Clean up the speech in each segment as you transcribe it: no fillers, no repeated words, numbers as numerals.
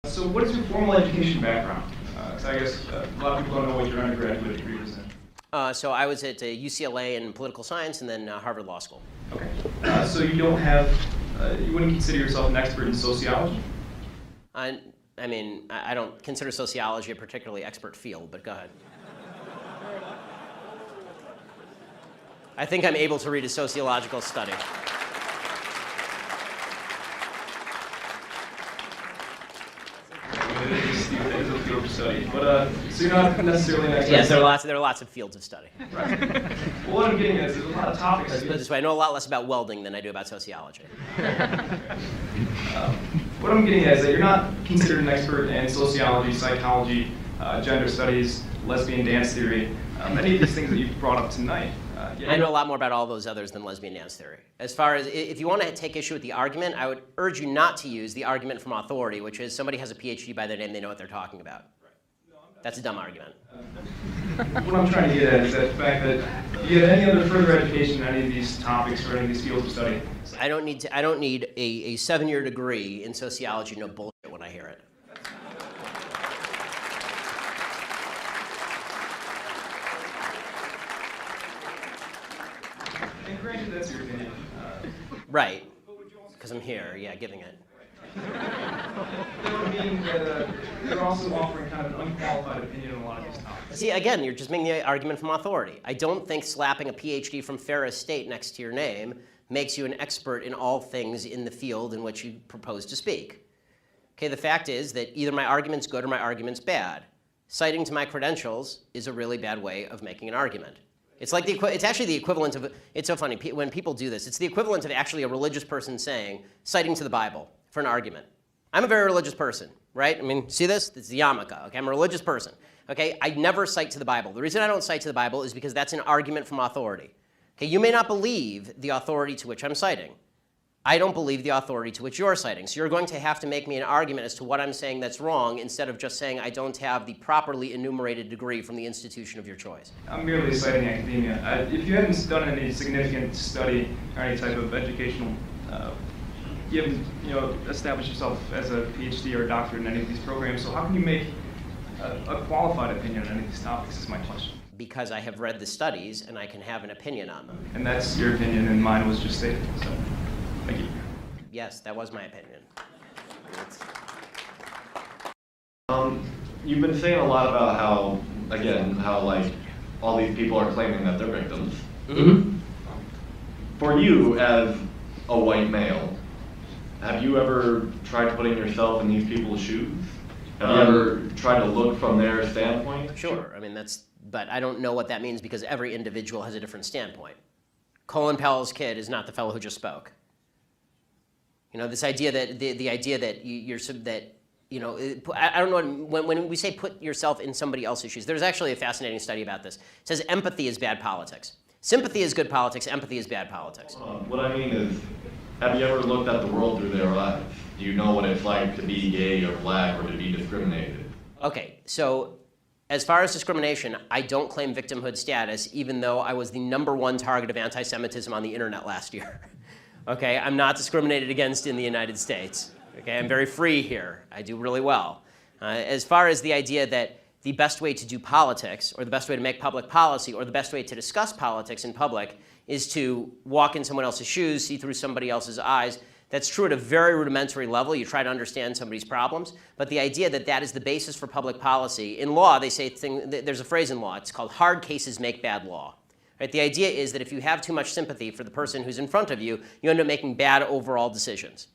So what is your formal education background? Because I guess a lot of people don't know what your undergraduate degree was in. So I was at UCLA in political science and then Harvard Law School. Okay. So you don't have, you wouldn't consider yourself an expert in sociology? I mean, I don't consider sociology a particularly expert field, but go ahead. I think I'm able to read a sociological study. It is a field of study, but so you're not necessarily an expert. Yes, there are lots of fields of study. Right. Well, what I'm getting at is there's a lot of topics. Let's put it this way, I know a lot less about welding than I do about sociology. What I'm getting at is that you're not considered an expert in sociology, psychology, gender studies, lesbian dance theory, many of these things that you've brought up tonight. I know a lot more about all those others than lesbian dance theory. As far as, if you want to take issue with the argument, I would urge you not to use the argument from authority, which is somebody has a PhD by their name, they know what they're talking about. That's a dumb argument. What I'm trying to get at is that the fact that you have any other further education in any of these topics or any of these fields of study. I don't need a 7-year degree in sociology, no bullshit when I hear it. And granted, that's your opinion. Right, because I'm here, yeah, giving it. That would mean that you're also offering kind of an unqualified opinion on a lot of these topics. See, again, you're just making the argument from authority. I don't think slapping a PhD from Ferris State next to your name makes you an expert in all things in the field in which you propose to speak. Okay, the fact is that either my argument's good or my argument's bad. Citing to my credentials is a really bad way of making an argument. It's like it's actually the equivalent of, it's so funny, when people do this, it's the equivalent of actually a religious person saying, citing to the Bible for an argument. I'm a very religious person, right? I mean, see this? It's the yarmulke, okay? I'm a religious person, okay? I never cite to the Bible. The reason I don't cite to the Bible is because that's an argument from authority. Okay, you may not believe the authority to which I'm citing. I don't believe the authority to which you're citing. So you're going to have to make me an argument as to what I'm saying that's wrong instead of just saying I don't have the properly enumerated degree from the institution of your choice. I'm merely citing academia. If you haven't done any significant study or any type of educational, you haven't established yourself as a PhD or a doctorate in any of these programs, so how can you make a qualified opinion on any of these topics is my question. Because I have read the studies and I can have an opinion on them. And that's your opinion and mine was just stated, so thank you. Yes, that was my opinion. You've been saying a lot about how like all these people are claiming that they're victims. Mm-hmm. For you as a white male, have you ever tried putting yourself in these people's shoes? Have you ever tried to look from their standpoint? Sure. I mean, but I don't know what that means because every individual has a different standpoint. Colin Powell's kid is not the fellow who just spoke. You know, this idea that the idea that I don't know, when we say put yourself in somebody else's shoes, there's actually a fascinating study about this. It says empathy is bad politics. Sympathy is good politics, empathy is bad politics. What I mean is, have you ever looked at the world through their eyes? Do you know what it's like to be gay or black or to be discriminated? Okay, so as far as discrimination, I don't claim victimhood status, even though I was the #1 target of anti-Semitism on the internet last year. Okay, I'm not discriminated against in the United States. Okay, I'm very free here. I do really well. As far as the idea that the best way to do politics, or the best way to make public policy, or the best way to discuss politics in public is to walk in someone else's shoes, see through somebody else's eyes. That's true at a very rudimentary level. You try to understand somebody's problems. But the idea that that is the basis for public policy, in law, they say, there's a phrase in law, it's called hard cases make bad law. Right? The idea is that if you have too much sympathy for the person who's in front of you, you end up making bad overall decisions.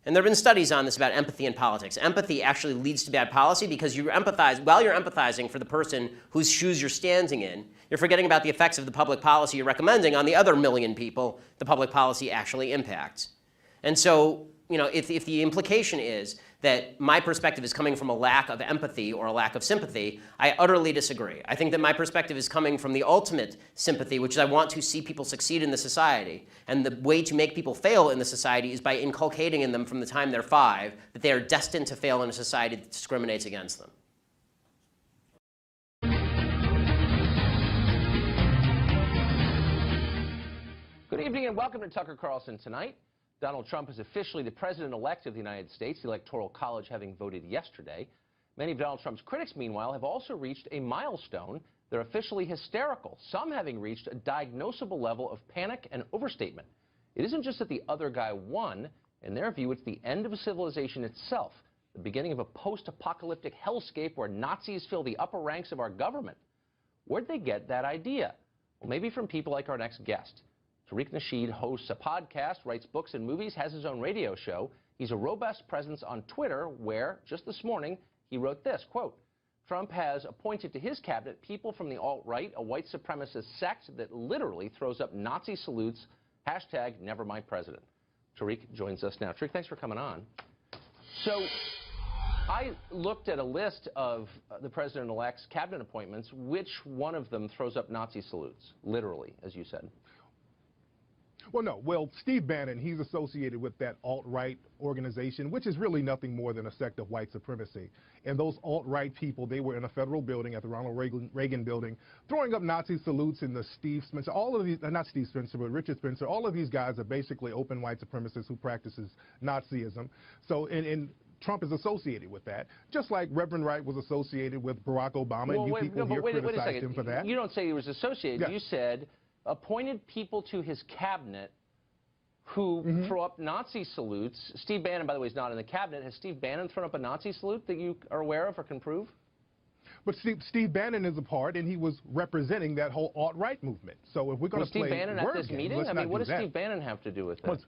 And there have been studies on this about empathy in politics. Empathy actually leads to bad policy because you empathize, while you're empathizing for the person whose shoes you're standing in, you're forgetting about the effects of the public policy you're recommending on the other million people the public policy actually impacts. And so, you know, if the implication is that my perspective is coming from a lack of empathy or a lack of sympathy, I utterly disagree. I think that my perspective is coming from the ultimate sympathy, which is I want to see people succeed in the society. And the way to make people fail in the society is by inculcating in them from the time they're 5 that they are destined to fail in a society that discriminates against them. Good evening and welcome to Tucker Carlson Tonight. Donald Trump is officially the president-elect of the United States, the Electoral College having voted yesterday. Many of Donald Trump's critics, meanwhile, have also reached a milestone. They're officially hysterical, some having reached a diagnosable level of panic and overstatement. It isn't just that the other guy won. In their view, it's the end of civilization itself, the beginning of a post-apocalyptic hellscape where Nazis fill the upper ranks of our government. Where'd they get that idea? Well, maybe from people like our next guest. Tariq Nasheed hosts a podcast, writes books and movies, has his own radio show. He's a robust presence on Twitter where, just this morning, he wrote this, quote, Trump has appointed to his cabinet people from the alt-right, a white supremacist sect that literally throws up Nazi salutes, hashtag never my president. Tariq joins us now. Tariq, thanks for coming on. So I looked at a list of the president-elect's cabinet appointments. Which one of them throws up Nazi salutes, literally, as you said? Well, no. Well, Steve Bannon, he's associated with that alt-right organization, which is really nothing more than a sect of white supremacy. And those alt-right people, they were in a federal building at the Ronald Reagan building, throwing up Nazi salutes in the Steve Spencer. All of these, not Steve Spencer, but Richard Spencer, all of these guys are basically open white supremacists who practices Nazism. So, and Trump is associated with that, just like Reverend Wright was associated with Barack Obama, and you people here criticized him for that. You don't say he was associated. Yeah. You said appointed people to his cabinet who throw up Nazi salutes. Steve Bannon, by the way, is not in the cabinet. Has Steve Bannon thrown up a Nazi salute that you are aware of or can prove? But Steve Bannon is a part, and he was representing that whole alt-right movement. So if we're going to play Steve Bannon at this meeting? I mean, what does Steve Bannon have to do with that?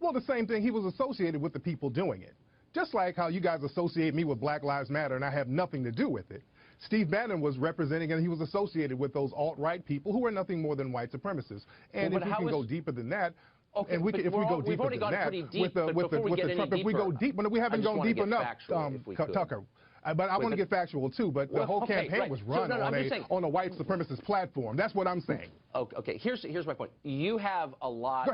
Well, the same thing. He was associated with the people doing it. Just like how you guys associate me with Black Lives Matter, and I have nothing to do with it. Steve Bannon was representing, and he was associated with those alt-right people who are nothing more than white supremacists. And if we can go deeper than that, okay, and if we go deeper than that, with Trump, if we go deep, we haven't gone deep enough, Tucker. But I want to get factual too. But the whole campaign was run on a white supremacist platform. That's what I'm saying. Okay, here's my point. You have a lot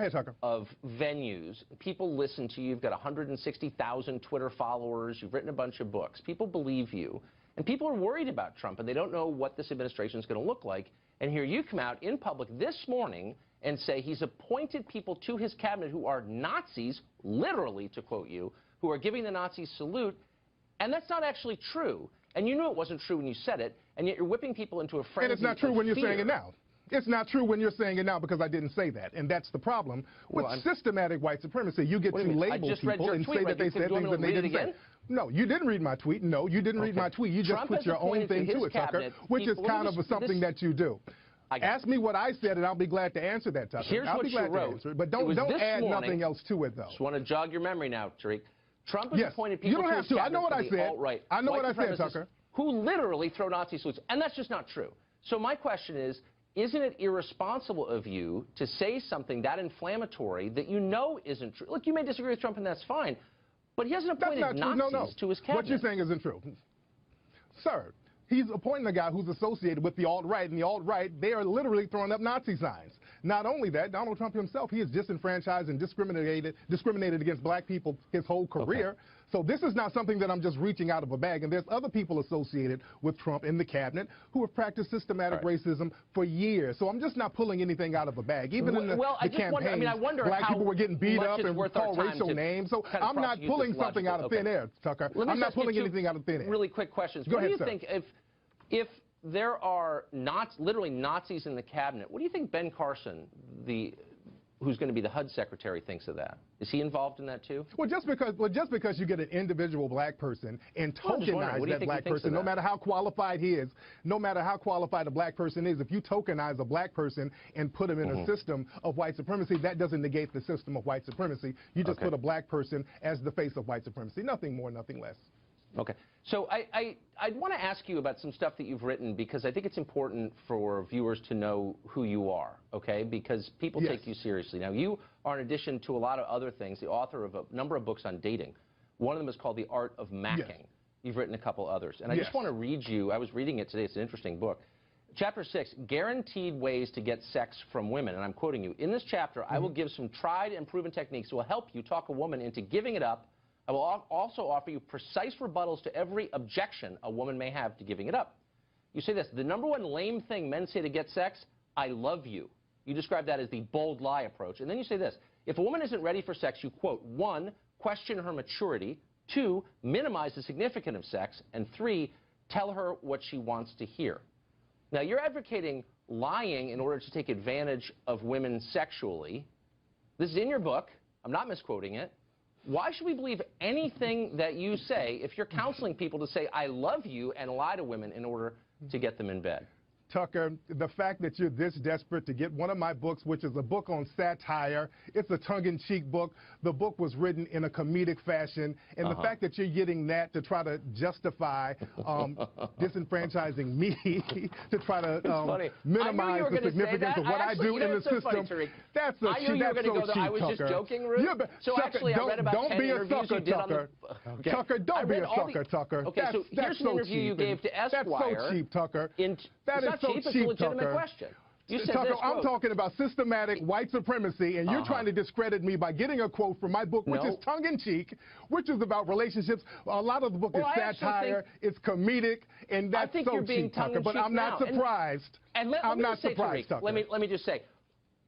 of venues. People listen to you. You've got 160,000 Twitter followers. You've written a bunch of books. People believe you. And people are worried about Trump, and they don't know what this administration is going to look like. And here you come out in public this morning and say he's appointed people to his cabinet who are Nazis, literally, to quote you, who are giving the Nazi salute. And that's not actually true. And you knew it wasn't true when you said it, and yet you're whipping people into a frenzy. And it's not true when you're saying it now. It's not true when you're saying it now because I didn't say that. And that's the problem with systematic white supremacy. You get to label people and say that they said things that they didn't say. No, you didn't read my tweet. No, you didn't read my tweet. You just put your own thing to it, Tucker, which is kind of something that you do. Ask me what I said, and I'll be glad to answer that, Tucker. Here's what you wrote. But don't add nothing else to it, though. Just want to jog your memory now, Tariq. Trump has appointed people to his cabinet. I know what I said. I know what I said, Tucker. Who literally throw Nazi salutes. And that's just not true. So my question is, isn't it irresponsible of you to say something that inflammatory that you know isn't true? Look, you may disagree with Trump, and that's fine. But he hasn't appointed Nazis to his cabinet. What you're saying isn't true. Sir, he's appointing a guy who's associated with the alt-right, and the alt-right, they are literally throwing up Nazi signs. Not only that, Donald Trump himself, he is disenfranchised and discriminated against black people his whole career. Okay. So this is not something that I'm just reaching out of a bag. And there's other people associated with Trump in the cabinet who have practiced systematic racism for years. So I'm just not pulling anything out of a bag. Even in the campaign, black people were getting beat up and called racial names. So I'm not pulling something out of thin air, Tucker. I'm not pulling anything out of thin air. Really quick questions. Go ahead, sir. What do you think if there are literally Nazis in the cabinet, what do you think Ben Carson, who's going to be the HUD secretary, thinks of that? Is he involved in that too? Well, just because you get an individual black person and tokenize that black person, no matter how qualified he is, no matter how qualified a black person is, if you tokenize a black person and put him in a system of white supremacy, that doesn't negate the system of white supremacy. You just put a black person as the face of white supremacy. Nothing more, nothing less. Okay. So I'd want to ask you about some stuff that you've written because I think it's important for viewers to know who you are, okay? Because people take you seriously. Now, you are, in addition to a lot of other things, the author of a number of books on dating. One of them is called The Art of Macking. Yes. You've written a couple others. And I just want to read you, I was reading it today, it's an interesting book. Chapter 6, Guaranteed Ways to Get Sex from Women. And I'm quoting you. In this chapter, I will give some tried and proven techniques that will help you talk a woman into giving it up. I will also offer you precise rebuttals to every objection a woman may have to giving it up. You say this, the number one lame thing men say to get sex, I love you. You describe that as the bold lie approach. And then you say this, If a woman isn't ready for sex, you quote, 1, question her maturity, 2, minimize the significance of sex, and 3, tell her what she wants to hear. Now, you're advocating lying in order to take advantage of women sexually. This is in your book. I'm not misquoting it. Why should we believe anything that you say if you're counseling people to say, I love you, and lie to women in order to get them in bed? Tucker, the fact that you're this desperate to get one of my books, which is a book on satire, it's a tongue-in-cheek book. The book was written in a comedic fashion, and the fact that you're getting that to try to justify disenfranchising me, to try to minimize the significance of what I do in the system, that's so cheap, Tucker. I was just joking, Ruth. So actually, I read about 10 interviews you did on the... Okay. Tucker, don't be a sucker, Tucker. Okay, so here's an interview you gave to Esquire. That's so cheap, Tucker. That is so cheap, it's a legitimate question. You said Tucker, this, I'm talking about systematic white supremacy, and you're trying to discredit me by getting a quote from my book, which is tongue-in-cheek, which is about relationships. A lot of the book is satire, it's comedic, and that's so cheap, Tucker. But I'm not surprised. I'm not surprised, Tucker. Let me just say,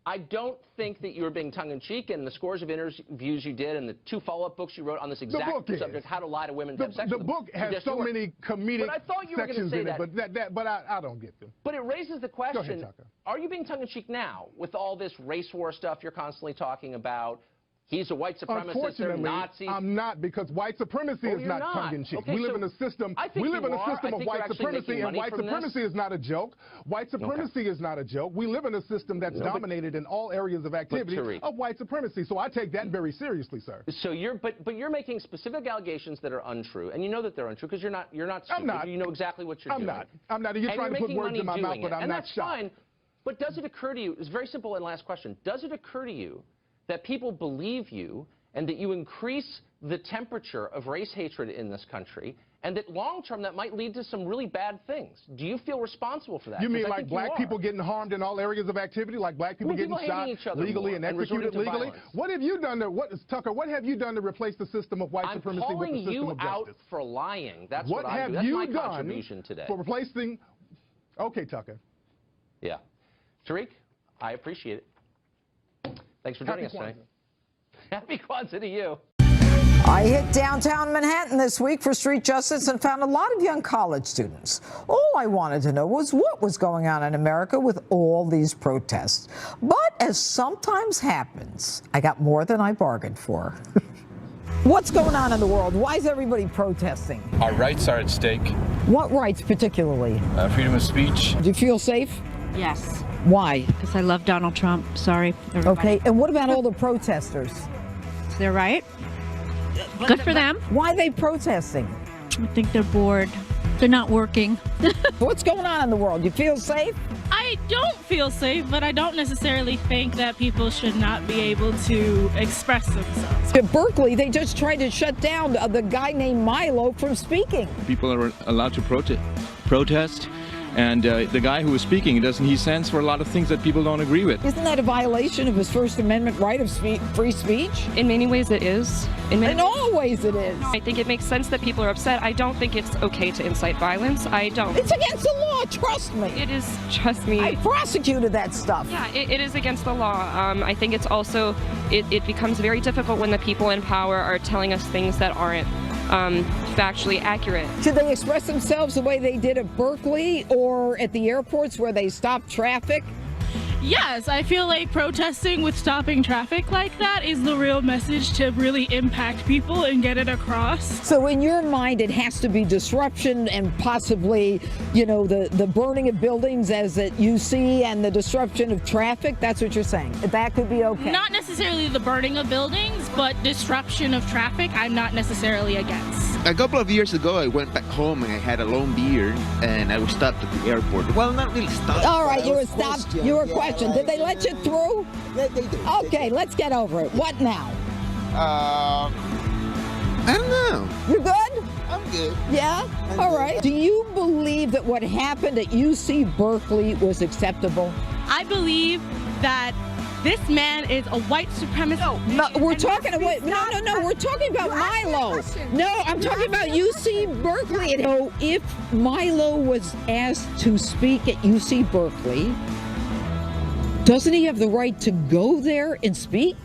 I don't think that you were being tongue-in-cheek, and the scores of interviews you did and the 2 follow-up books you wrote on this exact subject, how to lie to women to have sex with them. The book has so many comedic sections in it, but I don't get them. But it raises the question, go ahead, Tucker. Are you being tongue-in-cheek now with all this race war stuff you're constantly talking about? He's a white supremacist, they're Nazis. I'm not, because white supremacy is not tongue-in-cheek. Okay, we live in a system. We live in a system of white supremacy, and white supremacy is not a joke. White supremacy is not a joke. We live in a system that's dominated in all areas of activity of white supremacy. So I take that very seriously, sir. So but you're making specific allegations that are untrue, and you know that they're untrue because you're not stupid. I'm not. You know exactly what you're doing. I'm not. You're trying to put words in my mouth, but I'm not shocked. Fine. But does it occur to you? It's very simple. And last question: does it occur to you that people believe you, and that you increase the temperature of race hatred in this country, and that long-term that might lead to some really bad things? Do you feel responsible for that? You mean like black people getting harmed in all areas of activity, like black people getting shot legally and executed legally? What have you done to, Tucker, what have you done to replace the system of white supremacy with the system of justice? I'm calling you out for lying. That's what I do. have you That's my contribution today. For replacing... Okay, Tucker. Yeah. Tariq, I appreciate it. Thanks for joining us tonight. Happy Kwanzaa to you. I hit downtown Manhattan this week for street justice and found a lot of young college students. All I wanted to know was what was going on in America with all these protests. But as sometimes happens, I got more than I bargained for. What's going on in the world? Why is everybody protesting? Our rights are at stake. What rights particularly? Freedom of speech. Do you feel safe? Yes. Why? Because I love Donald Trump. Sorry, everybody. Okay, and what about all the protesters? They're right. Good for them. Why are they protesting? I think they're bored. They're not working. What's going on in the world? You feel safe? I don't feel safe, but I don't necessarily think that people should not be able to express themselves. At Berkeley, they just tried to shut down the guy named Milo from speaking. People are allowed to protest. And the guy who was speaking, he stands for a lot of things that people don't agree with. Isn't that a violation of his First Amendment right of free speech? In many ways it is. In all ways it is. I think it makes sense that people are upset. I don't think it's okay to incite violence. I don't. It's against the law, trust me. It is, trust me. I prosecuted that stuff. Yeah, it is against the law. I think it's also, it becomes very difficult when the people in power are telling us things that aren't factually accurate. Should they express themselves the way they did at Berkeley or at the airports where they stopped traffic? Yes, I feel like protesting with stopping traffic like that is the real message to really impact people and get it across. So in your mind, it has to be disruption and possibly, you know, the burning of buildings as you see and the disruption of traffic. That's what you're saying. That could be okay. Not necessarily the burning of buildings, but disruption of traffic, I'm not necessarily against. A couple of years ago, I went back home and I had a long beer and I was stopped at the airport. Well, not really stopped. All right, you were stopped. You were questioned. Did they let you through? They did. Okay, let's get over it. What now? I don't know. You good? I'm good. Yeah? All right. Do you believe that what happened at UC Berkeley was acceptable? I believe that this man is a white supremacist. No, we're talking about, no, we're talking about Milo. No, I'm talking about UC Berkeley. So if Milo was asked to speak at UC Berkeley, doesn't he have the right to go there and speak?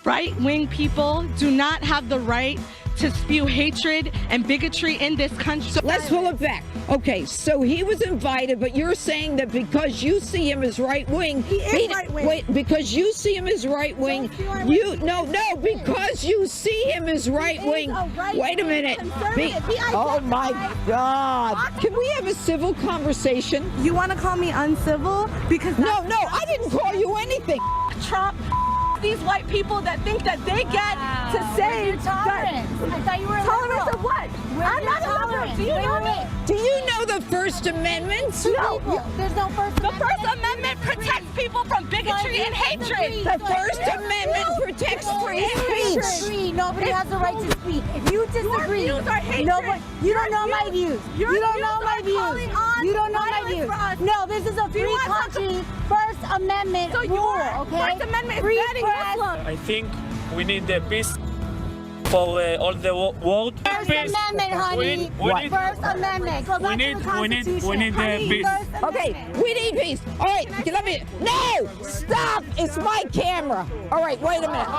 right-wing people do not have the right to spew hatred and bigotry in this country. So let's pull it back. Okay, so he was invited, but you're saying that because you see him as right-wing, wait, because you see him as right-wing, because you see him as right-wing. Wait a minute. Oh my God. Can we have a civil conversation? You want to call me uncivil? Because No, I didn't call you anything. Trump, these white people that think that they get to say that. I thought you were Tolerance of what? I'm not tolerant. Do you know me? Do you know the First Amendment? No. There's no First Amendment. The First Amendment protects people from bigotry and hatred. The First Amendment protects free speech. Nobody has the right to speak. If you disagree, Your views are hatred. nobody, you don't know my views. Your You don't views know my are views. calling on You don't know my violence views. for us. No, this is a Do you free want to- country. First Amendment So rule, your okay? First Amendment is Free banning press. Muslims. I think we need the peace for all the world. First Amendment, honey. First Amendment. Go back to the Constitution. We need the peace. Okay, we need peace. All right, let me. No, stop! It's my camera. All right, wait a minute.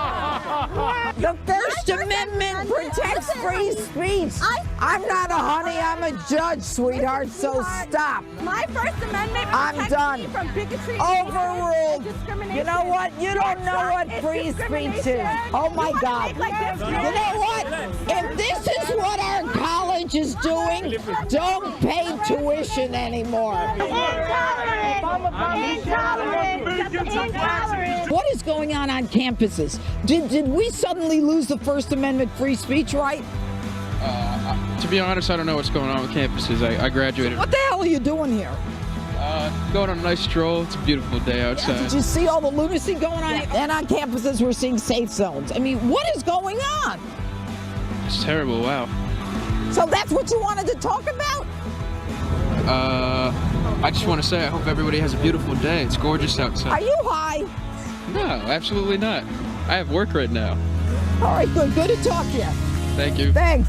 The First Amendment protects free speech. I'm not a honey. I'm a judge, sweetheart. So stop. My First Amendment I'm protects done. me from bigotry, Overruled. and discrimination. You know what? You don't know what It's free speech is. discrimination. Oh my You wanna God. make like this? You know what? If this is what our college is doing, don't pay tuition anymore. Intolerant. What is going on campuses? Did we suddenly lose the First Amendment free speech right? To be honest, I don't know what's going on with campuses. I graduated. What the hell are you doing here? Going on a nice stroll. It's a beautiful day outside. Did you see all the lunacy going on? And on campuses, we're seeing safe zones. I mean, what is going on? It's terrible. Wow. So that's what you wanted to talk about? I just want to say I hope everybody has a beautiful day. It's gorgeous outside. Are you high? No, absolutely not. I have work right now. All right, good. Good to talk to you. Thank you. Thanks.